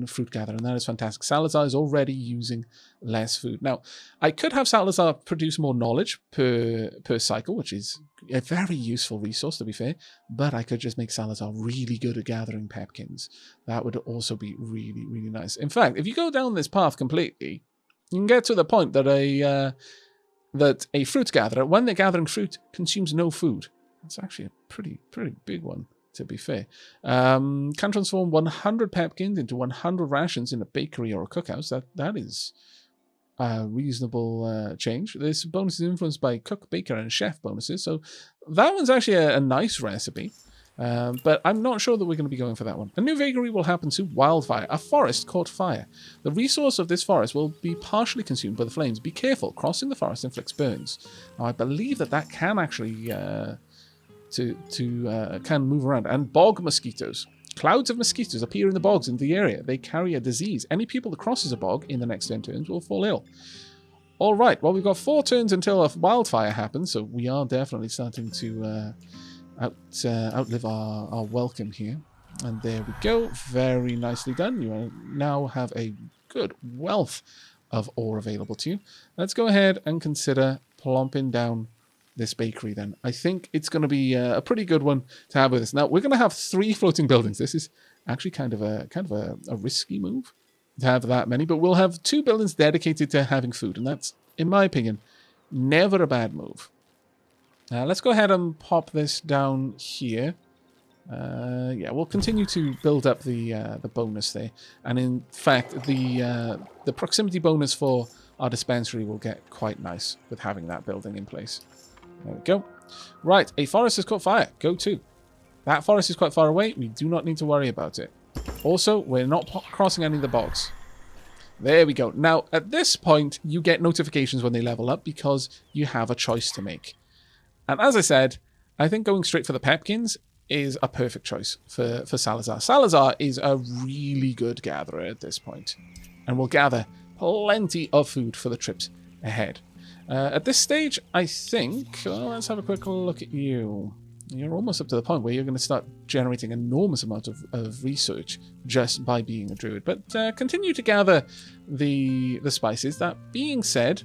fruit gathering. That is fantastic. Salazar is already using less food. Now, I could have Salazar produce more knowledge per cycle, which is a very useful resource, to be fair, but I could just make Salazar really good at gathering pepkins. That would also be really, really nice. In fact, if you go down this path completely, you can get to the point that a fruit gatherer, when they're gathering fruit, consumes no food. That's actually a pretty big one, to be fair. Can transform 100 pepkins into 100 rations in a bakery or a cookhouse. That is a reasonable change. This bonus is influenced by cook, baker, and chef bonuses. So that one's actually a nice recipe. But I'm not sure that we're going to be going for that one. A new vagary will happen to wildfire. A forest caught fire. The resource of this forest will be partially consumed by the flames. Be careful. Crossing the forest inflicts burns. Now, I believe that can actually can move around. And bog mosquitoes. Clouds of mosquitoes appear in the bogs in the area. They carry a disease. Any pupil that crosses a bog in the next 10 turns will fall ill. All right. Well, we've got 4 turns until a wildfire happens, so we are definitely starting to outlive our welcome here. And there we go. Very nicely done. You now have a good wealth of ore available to you. Let's go ahead and consider plomping down this bakery then. I think it's going to be a pretty good one to have with us. Now, we're going to have 3 floating buildings. This is actually kind of a risky move to have that many, but we'll have 2 buildings dedicated to having food, and that's, in my opinion, never a bad move. Let's go ahead and pop this down here. Yeah, we'll continue to build up the bonus there. And in fact, the proximity bonus for our dispensary will get quite nice with having that building in place. There we go. Right, a forest has caught fire. Go to. That forest is quite far away. We do not need to worry about it. Also, we're not crossing any of the bogs. There we go. Now, at this point, you get notifications when they level up because you have a choice to make. And as I said, I think going straight for the pepkins is a perfect choice for Salazar. Salazar is a really good gatherer at this point, and will gather plenty of food for the trips ahead. At this stage, I think, well, let's have a quick look at you. You're almost up to the point where you're going to start generating an enormous amount of research just by being a druid. But continue to gather the spices. That being said,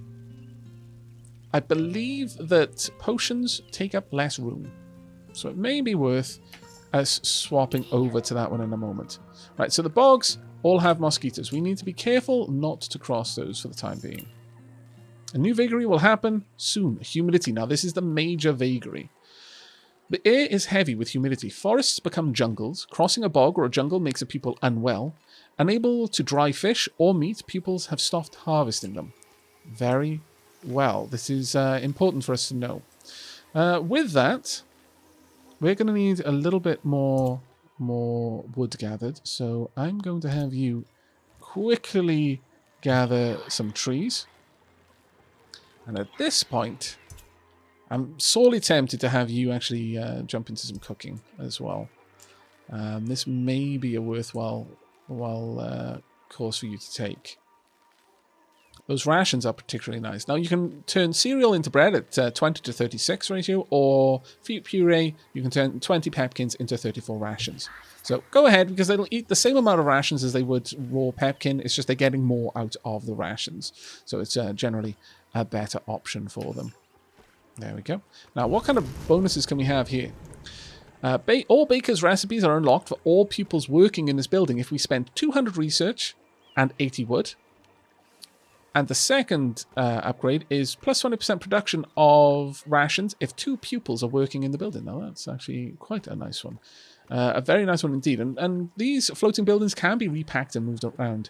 I believe that potions take up less room. So it may be worth us swapping over to that one in a moment. Right, so the bogs all have mosquitoes. We need to be careful not to cross those for the time being. A new vagary will happen soon. Humidity. Now, this is the major vagary. The air is heavy with humidity. Forests become jungles. Crossing a bog or a jungle makes a pupil unwell. Unable to dry fish or meat, pupils have stopped harvesting them. Very well. This is important for us to know. With that, we're going to need a little bit more wood gathered. So I'm going to have you quickly gather some trees. And at this point, I'm sorely tempted to have you actually jump into some cooking as well. This may be a worthwhile course for you to take. Those rations are particularly nice. Now, you can turn cereal into bread at 20 to 36 ratio, or fruit puree, you can turn 20 pepkins into 34 rations. So go ahead, because they'll eat the same amount of rations as they would raw pepkin. It's just they're getting more out of the rations. So it's generally a better option for them. There we go. Now, what kind of bonuses can we have here? All baker's recipes are unlocked for all pupils working in this building if we spend 200 research and 80 wood. And the second upgrade is plus 20% production of rations if 2 pupils are working in the building. Now, that's actually quite a nice one. A very nice one indeed. And these floating buildings can be repacked and moved around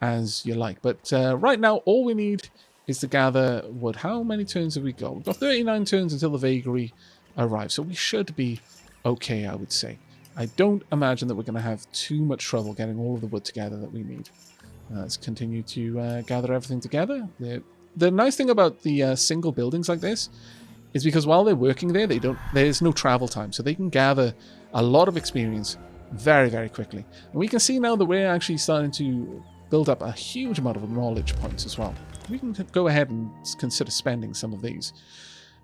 as you like. But right now, all we need is to gather wood. How many turns have we got? We've got 39 turns until the vagary arrives. So we should be okay, I would say. I don't imagine that we're going to have too much trouble getting all of the wood together that we need. Let's continue to gather everything together. The nice thing about the single buildings like this is because while they're working there, there's no travel time. So they can gather a lot of experience very, very quickly. And we can see now that we're actually starting to build up a huge amount of knowledge points as well. We can go ahead and consider spending some of these.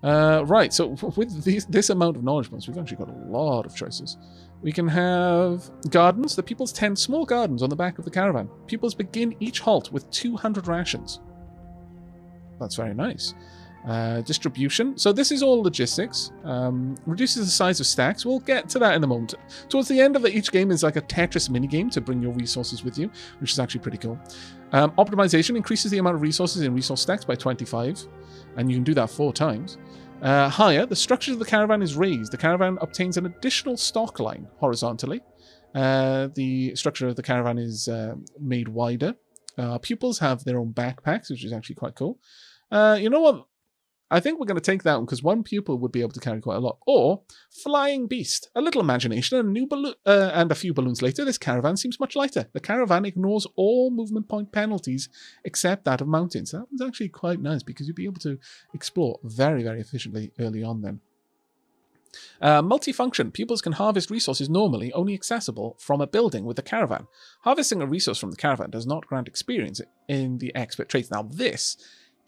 Right, so with this amount of knowledge points, we've actually got a lot of choices. We can have gardens. The pupils tend small gardens on the back of the caravan. Pupils begin each halt with 200 rations. That's very nice. Distribution. So this is all logistics. Reduces the size of stacks. We'll get to that in a moment. Towards the end of each game is like a Tetris minigame to bring your resources with you, which is actually pretty cool. Optimization increases the amount of resources in resource stacks by 25, and you can do that 4 times. Higher, the structure of the caravan is raised. The caravan obtains an additional stock line horizontally. The structure of the caravan is made wider. Pupils have their own backpacks, which is actually quite cool. You know what? I think we're going to take that one because one pupil would be able to carry quite a lot. Or Flying Beast. A little imagination and a new balloon, and a few balloons later, this caravan seems much lighter. The caravan ignores all movement point penalties except that of mountains. That was actually quite nice because you'd be able to explore very, very efficiently early on then. Multifunction. Pupils can harvest resources normally only accessible from a building with the caravan. Harvesting a resource from the caravan does not grant experience in the expert traits. Now this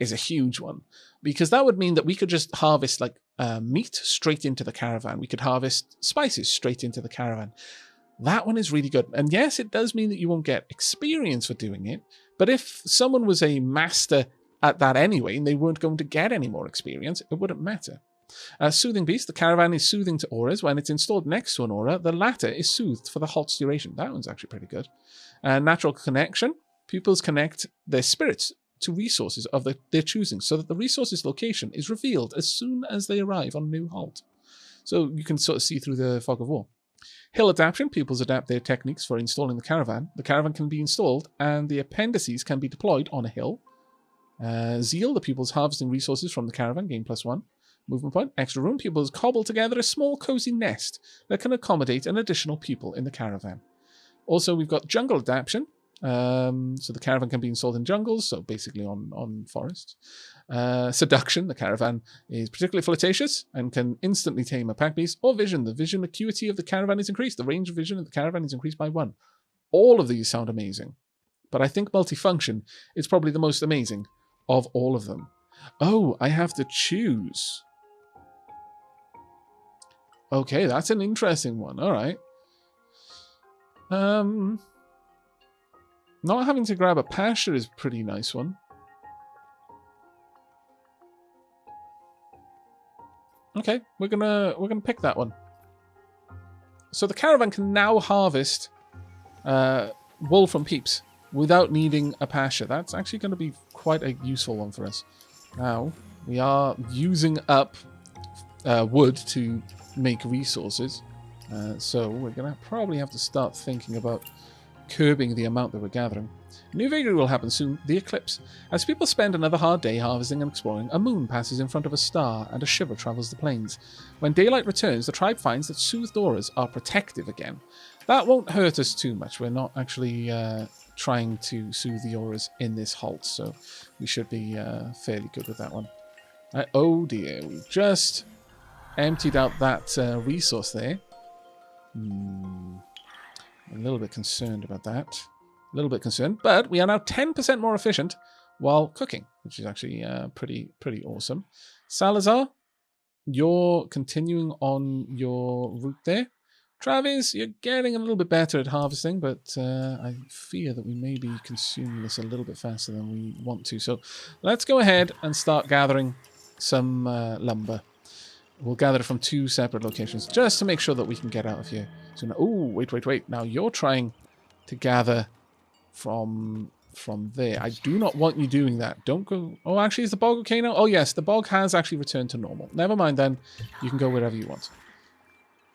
is a huge one, because that would mean that we could just harvest like meat straight into the caravan. We could harvest spices straight into the caravan. That one is really good. And yes, it does mean that you won't get experience for doing it, but if someone was a master at that anyway, and they weren't going to get any more experience, it wouldn't matter. Soothing Beast. The caravan is soothing to auras. When it's installed next to an aura, the latter is soothed for the halt's duration. That one's actually pretty good. Natural Connection. Pupils connect their spirits to resources of their choosing, so that the resource's location is revealed as soon as they arrive on a new halt. So you can sort of see through the fog of war. Hill Adaptation. Pupils adapt their techniques for installing the caravan. The caravan can be installed and the appendices can be deployed on a hill. Zeal. The pupils harvesting resources from the caravan gain +1 movement point. Extra room. Pupils cobble together a small cozy nest that can accommodate an additional pupil in the caravan. Also, we've got Jungle Adaptation. So the caravan can be installed in jungles, so basically on forests. Seduction. The caravan is particularly flirtatious and can instantly tame a pack beast. Or Vision. The vision acuity of the caravan is increased. The range of vision of the caravan is increased by 1. All of these sound amazing, but I think multifunction is probably the most amazing of all of them. Oh, I have to choose. Okay, that's an interesting one. All right. Not having to grab a pasture is a pretty nice one. Okay, we're gonna pick that one. So the caravan can now harvest wool from peeps without needing a pasture. That's actually going to be quite a useful one for us. Now we are using up wood to make resources, so we're gonna probably have to start thinking about curbing the amount that we're gathering. New vagary will happen soon, the eclipse. As people spend another hard day harvesting and exploring, a moon passes in front of a star and a shiver travels the plains. When daylight returns, the tribe finds that soothed auras are protective again. That won't hurt us too much. We're not actually trying to soothe the auras in this halt, so we should be fairly good with that one. Oh dear, we've just emptied out that resource there. A little bit concerned about that. A little bit concerned, but we are now 10% more efficient while cooking, which is actually pretty awesome. Salazar, you're continuing on your route there. Travis, you're getting a little bit better at harvesting, but I fear that we may be consuming this a little bit faster than we want to. So let's go ahead and start gathering some lumber. We'll gather it from 2 separate locations just to make sure that we can get out of here. So now, oh, wait. Now you're trying to gather from there. I do not want you doing that. Don't go. Oh, actually, is the bog okay now? Oh, yes, the bog has actually returned to normal. Never mind then. You can go wherever you want.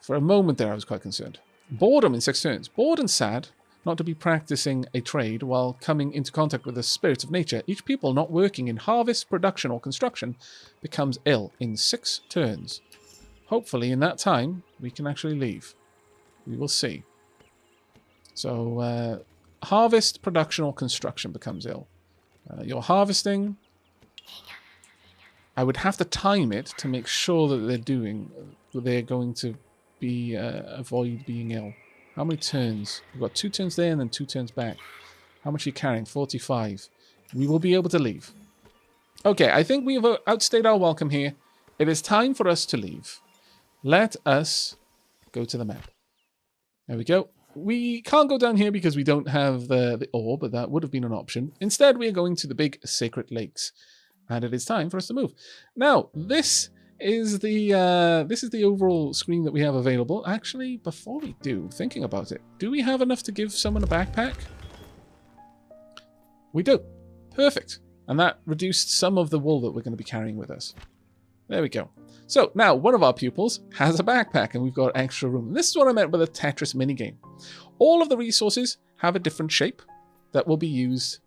For a moment there, I was quite concerned. Boredom in 6 turns. Bored and sad not to be practicing a trade while coming into contact with the spirits of nature. Each people not working in harvest, production, or construction becomes ill in 6 turns. Hopefully, in that time, we can actually leave. We will see. So, harvest, production, or construction becomes ill. You're harvesting. I would have to time it to make sure that they're going to be avoid being ill. How many turns? We've got 2 turns there and then 2 turns back. How much are you carrying? 45. We will be able to leave. Okay, I think we've outstayed our welcome here. It is time for us to leave. Let us go to the map. There we go. We can't go down here because we don't have the ore, but that would have been an option. Instead, we are going to the big sacred lakes. And it is time for us to move. Now, this is the overall screen that we have available. Actually, before we do, thinking about it, do we have enough to give someone a backpack? We do. Perfect. And that reduced some of the wool that we're going to be carrying with us. There we go. So now one of our pupils has a backpack and we've got extra room. This is what I meant with a Tetris minigame. All of the resources have a different shape that will be used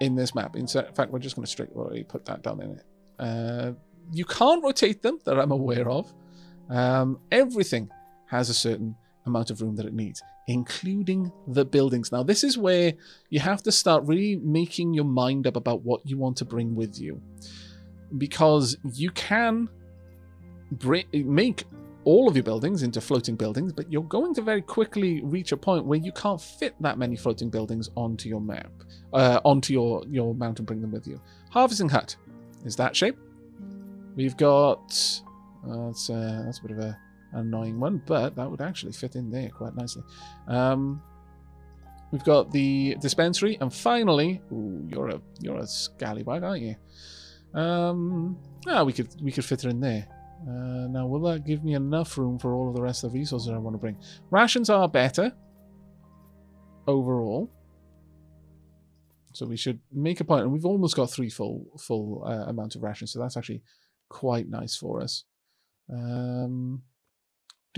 in this map. In fact, we're just going to straight away put that down in it. You can't rotate them that I'm aware of. Everything has a certain amount of room that it needs, including the buildings. Now, this is where you have to start really making your mind up about what you want to bring with you. Because you can make all of your buildings into floating buildings, but you're going to very quickly reach a point where you can't fit that many floating buildings onto your map, onto your mount and bring them with you. Harvesting hut is that shape. We've got that's a bit of an annoying one, but that would actually fit in there quite nicely. We've got the dispensary, and finally, ooh, you're a scallywag, aren't you? We could fit her in there. Now, will that give me enough room for all of the rest of the resources I want to bring? Rations are better overall, so we should make a point. And we've almost got 3 full amount of rations, so that's actually quite nice for us. Do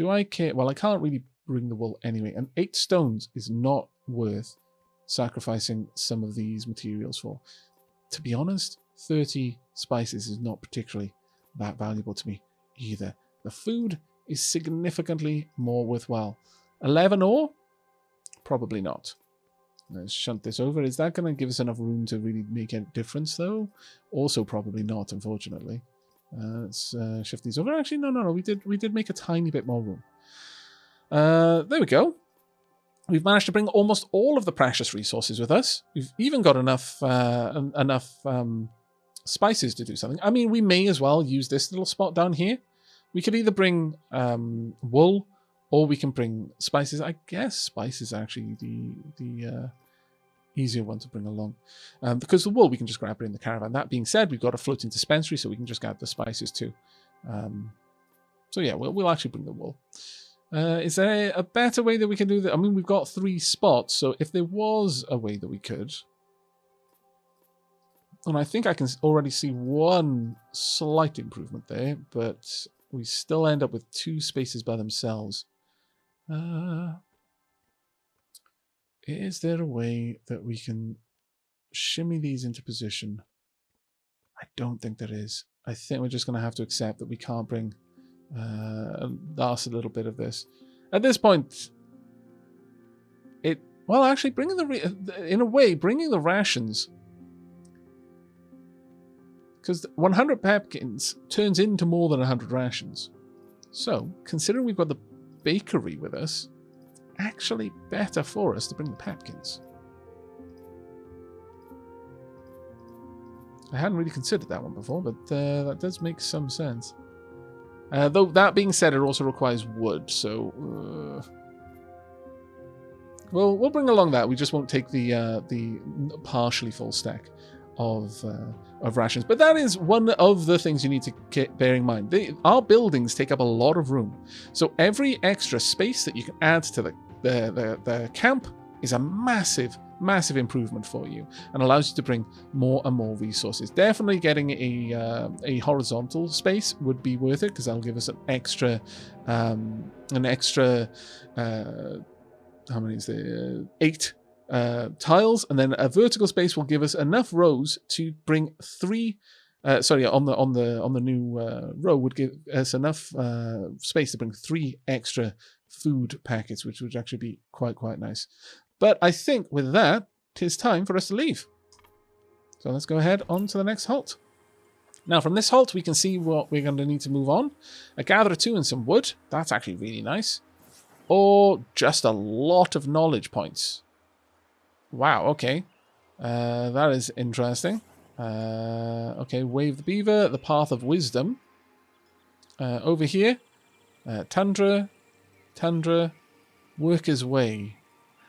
I care? Well, I can't really bring the wool anyway, and 8 stones is not worth sacrificing some of these materials for. To be honest, 30 spices is not particularly that valuable to me either. The food is significantly more worthwhile. 11 ore? Probably not. Let's shunt this over. Is that going to give us enough room to really make a difference, though? Also, probably not, unfortunately. Let's shift these over. Actually, no. We did make a tiny bit more room. There we go. We've managed to bring almost all of the precious resources with us. We've even got enough spices to do something. I mean, we may as well use this little spot down here. We could either bring wool or we can bring spices. I guess spices are actually the easier one to bring along. Because the wool we can just grab it in the caravan. That being said, we've got a floating dispensary, so we can just grab the spices too. So yeah, we'll actually bring the wool. Is there a better way that we can do that? I mean, we've got 3 spots, so if there was a way that we could... And I think I can already see one slight improvement there, but we still end up with 2 spaces by themselves. Is there a way that we can shimmy these into position? I don't think there is. I think we're just going to have to accept that we can't bring a last little bit of this. At this point, well, actually, bringing bringing the rations... Because 100 pepkins turns into more than 100 rations. So, considering we've got the bakery with us, actually better for us to bring the pepkins. I hadn't really considered that one before, but that does make some sense. Though, that being said, it also requires wood, so... we'll bring along that. We just won't take the partially full stack of rations. But that is one of the things you need to bear in mind. Our buildings take up a lot of room. So every extra space that you can add to the camp is a massive, massive improvement for you and allows you to bring more and more resources. Definitely getting a horizontal space would be worth it because that'll give us an extra how many is there? 8 tiles, and then a vertical space will give us enough rows to bring 3. On the new row would give us enough space to bring 3 extra food packets, which would actually be quite nice. But I think with that, it is time for us to leave. So let's go ahead on to the next halt. Now, from this halt, we can see what we're going to need to move on. A gatherer 2 and some wood. That's actually really nice. Or just a lot of knowledge points. Wow, okay. That is interesting. Okay, Wave the Beaver, the Path of Wisdom. Over here, Tundra, Worker's Way.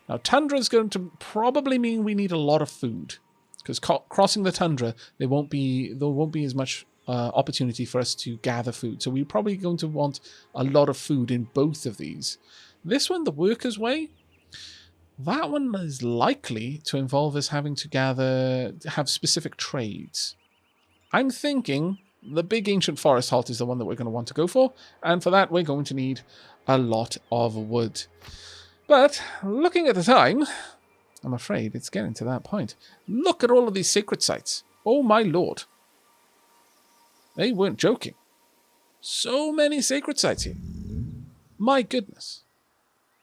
Now, Tundra is going to probably mean we need a lot of food, because crossing the tundra, there won't be as much opportunity for us to gather food. So we're probably going to want a lot of food in both of these. This one, the Worker's Way, that one is likely to involve us having to have specific trades. I'm thinking the big ancient forest halt is the one that we're going to want to go for, and for that we're going to need a lot of wood. But looking at the time, I'm afraid it's getting to that point. Look at all of these sacred sites. Oh my lord. They weren't joking. So many sacred sites here. My goodness.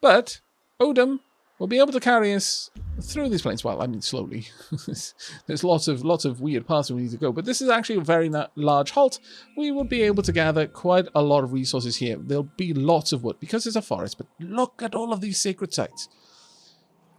But Odom will be able to carry us through these plains. Well, I mean, slowly. There's lots of weird paths we need to go, but this is actually a very large halt. We will be able to gather quite a lot of resources here. There'll be lots of wood because it's a forest, but look at all of these sacred sites.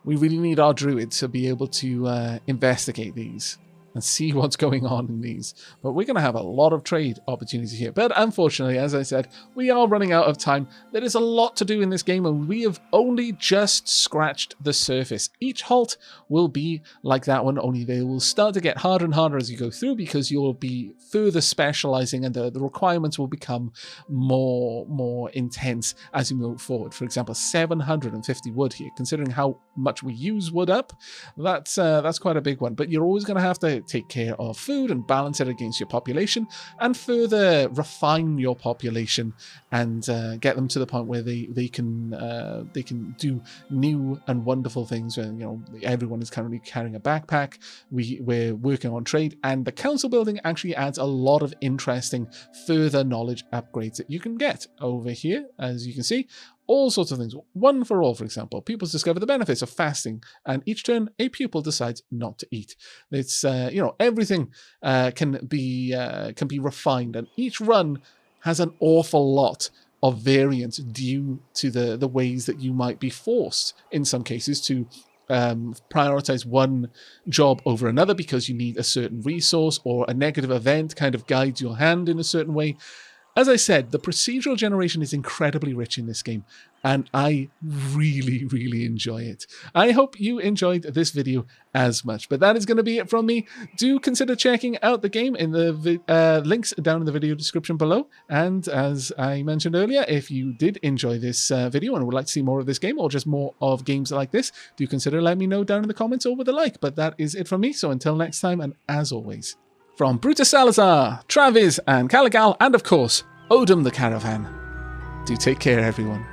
We really need our druid to be able to investigate these and see what's going on in these. But we're going to have a lot of trade opportunities here. But unfortunately, as I said, we are running out of time. There is a lot to do in this game, and we have only just scratched the surface. Each halt will be like that one, only they will start to get harder and harder as you go through, because you'll be further specializing, and the requirements will become more intense as you move forward. For example, 750 wood here. Considering how much we use wood up, that's quite a big one. But you're always going to have to take care of food and balance it against your population, and further refine your population and get them to the point where they can do new and wonderful things. Where, you know, everyone is currently carrying a backpack. We're working on trade, and the council building actually adds a lot of interesting further knowledge upgrades that you can get over here, as you can see. All sorts of things. One for all, for example. Pupils discover the benefits of fasting, and each turn a pupil decides not to eat. It's everything can be refined, and each run has an awful lot of variance due to the ways that you might be forced in some cases to prioritize one job over another because you need a certain resource, or a negative event kind of guides your hand in a certain way. As I said, the procedural generation is incredibly rich in this game, and I really, really enjoy it. I hope you enjoyed this video as much, but that is going to be it from me. Do consider checking out the game in the links down in the video description below. And as I mentioned earlier, if you did enjoy this video and would like to see more of this game, or just more of games like this, do consider letting me know down in the comments or with a like. But that is it from me, so until next time, and as always, from Brutus Salazar, Travis and Caligal, and of course, Odom the Caravan. Do take care, everyone.